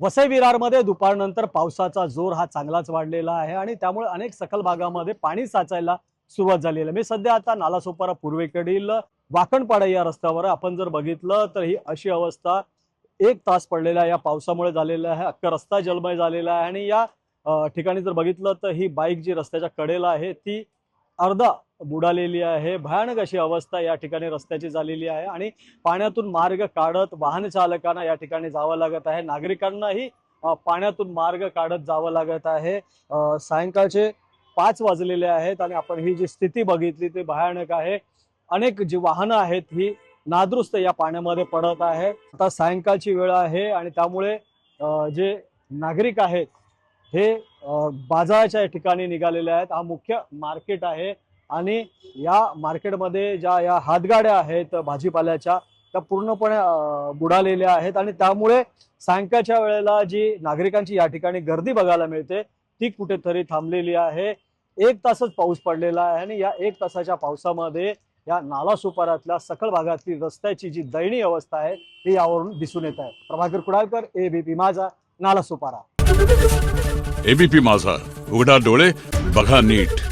वसई विरारमध्ये दुपारनंतर पावसाचा जोर हा चांगलाच वाढलेला आहे आणि त्यामुळे अनेक सखल भागामध्ये पाणी साचायला सुरुवात झालेली आहे। मी सध्या आता नालासोपारा पूर्वेकडील वाकणपाडा या रस्त्यावर आपण जर बघितलं तर ही अशी अवस्था 1 तास पडलेल्या या पावसामुळे झालेला आहे। अख्खा रस्ता जलमय झालेला आहे आणि या ठिकाणी जर बघितलं तर ही बाईक जी रस्त्याच्या कडेला आहे ती अर्धा बुडालेली आहे। भयानक अशी अवस्था या ठिकाणी रस्त्याची झालेली आहे आणि पाण्यातून मार्ग काढत वाहन चालकांना या ठिकाणी जावं लागत आहे। नागरिकांनाही पाण्यातून मार्ग काढत जावं लागत आहे। सायंकाळचे 5 वाजलेले आहेत आणि आपण ही जी स्थिती बघितली ती भयानक आहे। अनेक जी वाहनं आहेत ही नादुरुस्त या पाण्यामध्ये पडत आहे। आता सायंकाळची वेळ आहे आणि त्यामुळे जे नागरिक आहेत हे बाजाराच्या ठिकाणी निघालेले आहेत। हा मुख्य मार्केट आहे आणि या मार्केटमध्ये ज्या या हातगाड्या आहेत भाजीपाल्याच्या त्या पूर्णपणे बुडालेल्या आहेत आणि त्यामुळे सायंकाळच्या वेळेला जी नागरिकांची या ठिकाणी गर्दी बघायला मिळते ती कुठेतरी थांबलेली आहे। 1 तासच पाऊस पडलेला आहे आणि या 1 तासाच्या पावसामध्ये या नालासोपाऱ्यातल्या सखल भागातील रस्त्याची जी दयनीय अवस्था आहे ती यावरून दिसून येत आहे। प्रभाकर कुडाळकर, एबीपी माझा, नालासोपारा। एबीपी माझा, उघडा डोळे बघा नीट।